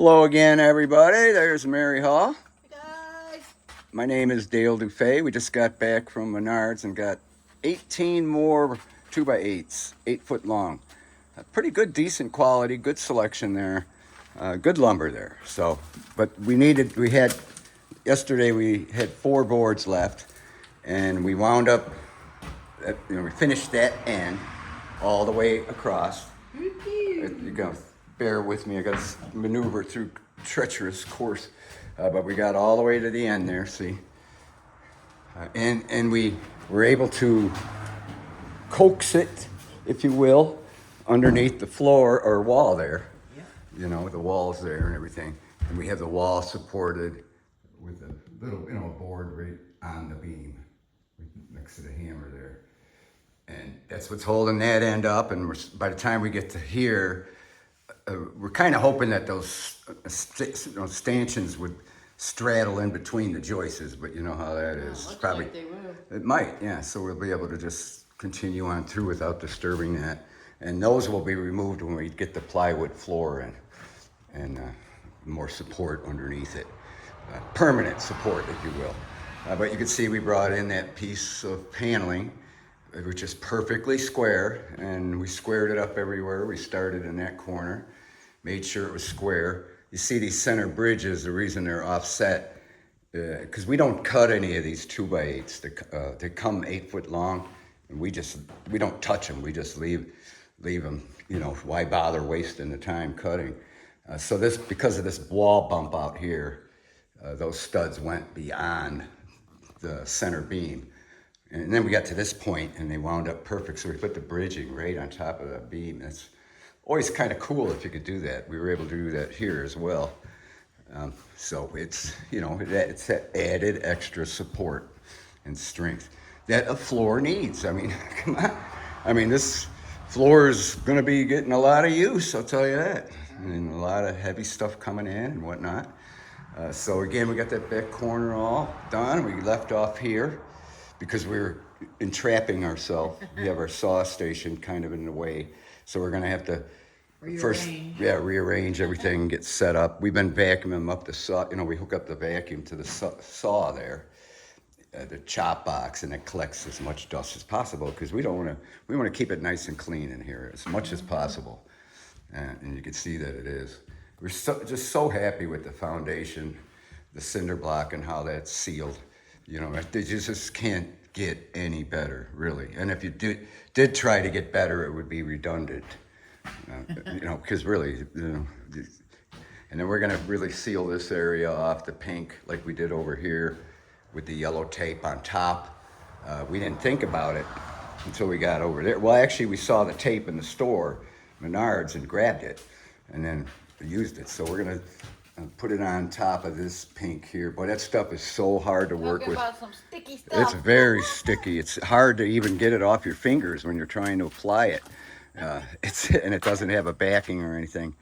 Hello again, everybody. There's Mary Hall. Hey guys. My name is Dale DuFay. We just got back from Menards and got 18 more 2x8s, 8 foot long. Pretty good, decent quality, good selection there. Good lumber there. But yesterday we had 4 boards left, and we wound up, we finished that end all the way across. You gotta bear with me. I gotta maneuver through treacherous course, but we got all the way to the end there. See, and we were able to coax it, if you will, underneath the floor or wall there. Yeah. You know, the walls there and everything, and we have the wall supported with a little, board right on the beam next to the hammer there. And that's what's holding that end up. And by the time we get to here, we're kind of hoping that those stanchions would straddle in between the joists, but you know how that is. Looks Probably like they will. it might, yeah. So we'll be able to just continue on through without disturbing that. And those will be removed when we get the plywood floor in, and more support underneath it, permanent support, if you will. But you can see we brought in that piece of paneling, which is perfectly square, and we squared it up everywhere. We started in that corner, made sure it was square. You see these center bridges, the reason they're offset, because we don't cut any of these 2x8s. They come 8 foot long, and we don't touch them. We just leave them. Why bother wasting the time cutting? Because of this wall bump out here, those studs went beyond the center beam. And then we got to this point and they wound up perfect. So we put the bridging right on top of that beam. That's always kind of cool if you could do that. We were able to do that here as well. So it's that added extra support and strength that a floor needs. I mean, come on. I mean, this floor is going to be getting a lot of use, I'll tell you that. And a lot of heavy stuff coming in and whatnot. So again, we got that back corner all done. We left off here because we were entrapping ourselves. We have our saw station kind of in the way. So we're gonna have to rearrange everything and get set up. We've been vacuuming up the saw, we hook up the vacuum to the saw there, the chop box, and it collects as much dust as possible because we want to keep it nice and clean in here as much as possible. And you can see that it is. We're just so happy with the foundation, the cinder block, and how that's sealed. They just can't get any better, really. And if you did try to get better, it would be redundant. Because really, and then we're gonna really seal this area off, the pink, like we did over here with the yellow tape on top. We didn't think about it until we got over there. Well, actually, we saw the tape in the store, Menards, and grabbed it, and then used it. So we're gonna put it on top of this pink here. Boy, that stuff is so hard to work with. About some sticky stuff. It's very sticky. It's hard to even get it off your fingers when you're trying to apply it. And it doesn't have a backing or anything,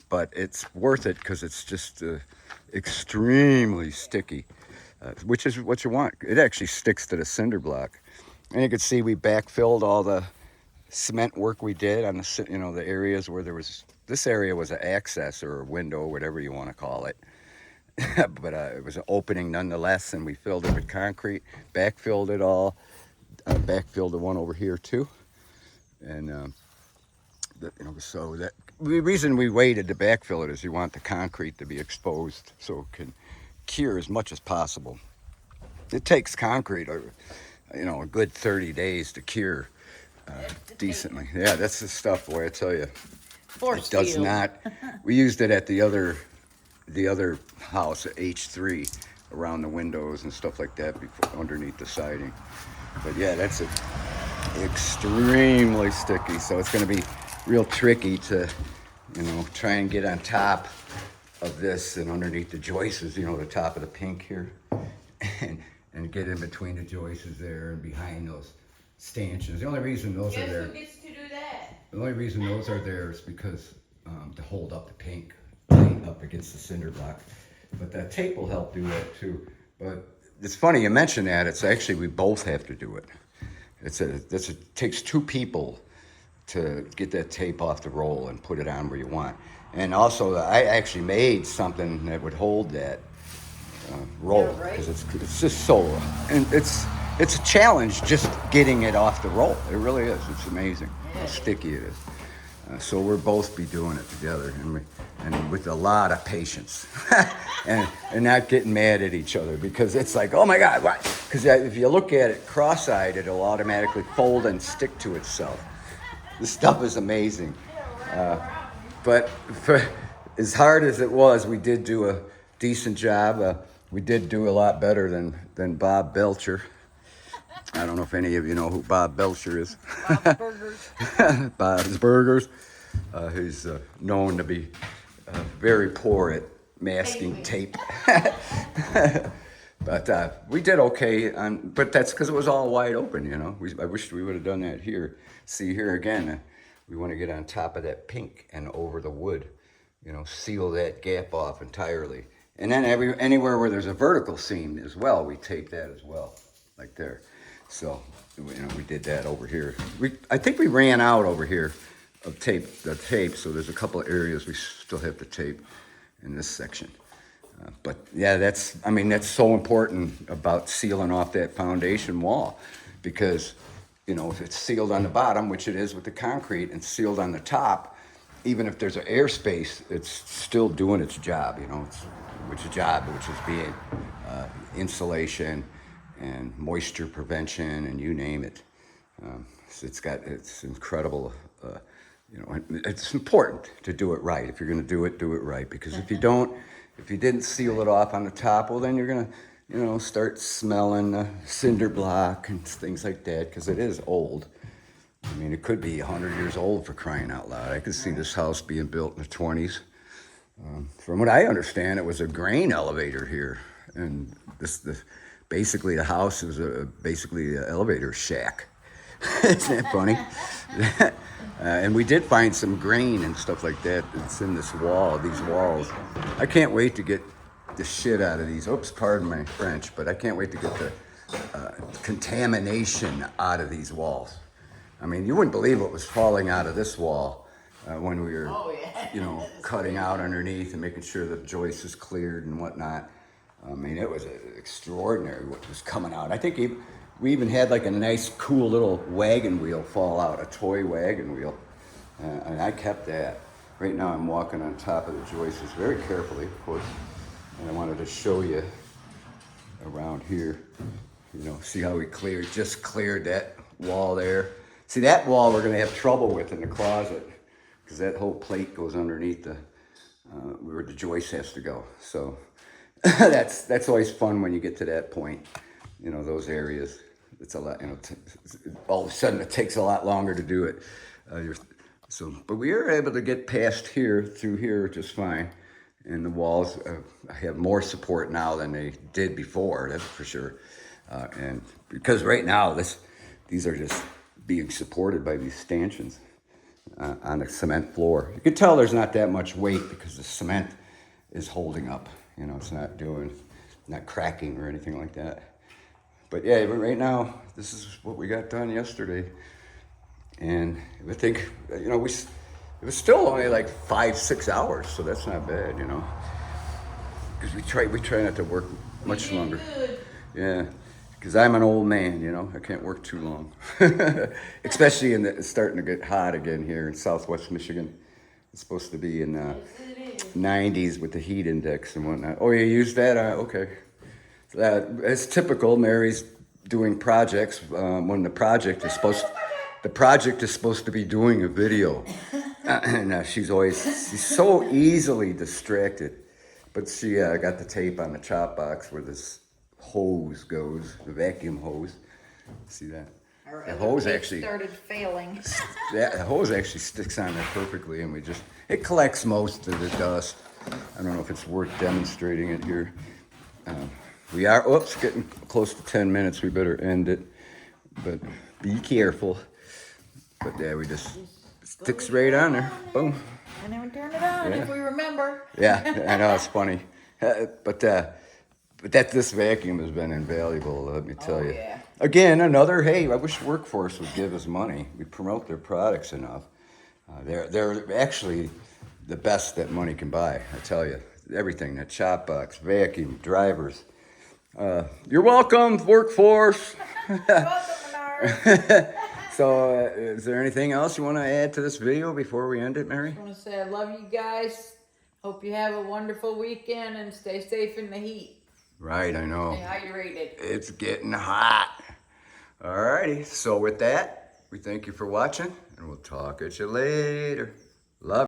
but it's worth it because it's just extremely sticky, which is what you want. It actually sticks to the cinder block. And you can see we backfilled all the cement work we did on the areas where this area was an access or a window, whatever you want to call it. But it was an opening nonetheless, and we filled it with concrete, backfilled it all, backfilled the one over here too. And so that the reason we waited to backfill it is you want the concrete to be exposed so it can cure as much as possible. It takes concrete, a good 30 days to cure decently. Yeah, that's the stuff, boy, I tell you. It does not. We used it at the other house at H3 around the windows and stuff like that underneath the siding. But yeah, that's extremely sticky. So it's going to be real tricky to, try and get on top of this and underneath the joists, the top of the pink here, and get in between the joists there and behind those stanchions. The only reason those are there. Who gets to do that? The only reason those are there is because to hold up the pink paint up against the cinder block. But that tape will help do that too. But it's funny you mention that. It's actually, we both have to do it. It takes 2 people to get that tape off the roll and put it on where you want. And also, I actually made something that would hold that roll, Yeah, right. because it's just so, and it's a challenge just getting it off the roll. It really is. It's amazing how sticky it is. So we'll both be doing it together, and with a lot of patience, and not getting mad at each other, because it's like, oh my God, what? Because if you look at it cross-eyed, it'll automatically fold and stick to itself. This stuff is amazing. But for as hard as it was, we did do a decent job. We did do a lot better than Bob Belcher. I don't know if any of you know who Bob Belcher is. Bob's Burgers. Bob's Burgers. He's known to be very poor at masking tape. But we did okay. But that's because it was all wide open, you know. I wish we would have done that here. See here again. We want to get on top of that pink and over the wood, you know, seal that gap off entirely. And then anywhere where there's a vertical seam as well, we tape that as well, like there. So, you know, we did that over here. I think we ran out over here of the tape, so there's a couple of areas we still have to tape in this section. But yeah, that's so important about sealing off that foundation wall, because, you know, if it's sealed on the bottom, which it is with the concrete, and sealed on the top, even if there's an airspace, it's still doing its job, you know, which is being insulation and moisture prevention, and you name it. So it's incredible. You know, it's important to do it right. If you're going to do it right, because if you didn't seal it off on the top, well, then you're going to, you know, start smelling cinder block and things like that, because it is old. I mean, it could be 100 years old, for crying out loud. I could see this house being built in the 20s. From what I understand, it was a grain elevator here, and basically the house is basically an elevator shack. Isn't that funny? And we did find some grain and stuff like that that's in these walls. I can't wait to get the shit out of these. Oops, pardon my French, but I can't wait to get the contamination out of these walls. I mean, you wouldn't believe what was falling out of this wall when we were, you know, cutting out underneath and making sure the joist is cleared and whatnot. I mean, it was extraordinary what was coming out. I think we even had like a nice, cool little wagon wheel fall out, a toy wagon wheel. And I kept that. Right now I'm walking on top of the joists very carefully, of course. And I wanted to show you around here, you know, see how we just cleared that wall there. See, that wall we're gonna have trouble with in the closet, because that whole plate goes underneath where the joist has to go. So that's always fun when you get to that point, you know, those areas. It's a lot, you know, all of a sudden it takes a lot longer to do it. But we were able to get past through here just fine. And the walls have more support now than they did before, that's for sure. And because right now these are just being supported by these stanchions on the cement floor. You can tell there's not that much weight because the cement is holding up. You know, it's not cracking or anything like that. But yeah, right now, this is what we got done yesterday. And I think, you know, it was still only like 5-6 hours, so that's not bad, you know. Because we try not to work much longer. Good. Yeah, because I'm an old man, you know. I can't work too long. Especially it's starting to get hot again here in Southwest Michigan. It's supposed to be in 90s with the heat index and whatnot. Oh, you use that? Okay. It's typical. Mary's doing projects when the project is supposed to be doing a video, and she's so easily distracted. But she got the tape on the chop box where this hose goes, the vacuum hose. See that? The hose actually started failing. The hose actually sticks on there perfectly, and it collects most of the dust. I don't know if it's worth demonstrating it here. We are, getting close to 10 minutes. We better end it, but be careful. But yeah, we just sticks right on there. Boom. And then we turn it on if we remember. Yeah, I know, it's funny. But this vacuum has been invaluable, let me tell you. Yeah. Again, I wish Workforce would give us money. We promote their products enough. They're actually the best that money can buy. I tell you, everything, that chop box, vacuum, drivers. You're welcome, workforce. Welcome, Menard. So, is there anything else you want to add to this video before we end it, Mary? I want to say I love you guys. Hope you have a wonderful weekend and stay safe in the heat. Right, I know. Stay hydrated. It's getting hot. Alrighty, so with that, we thank you for watching, and we'll talk at you later. Love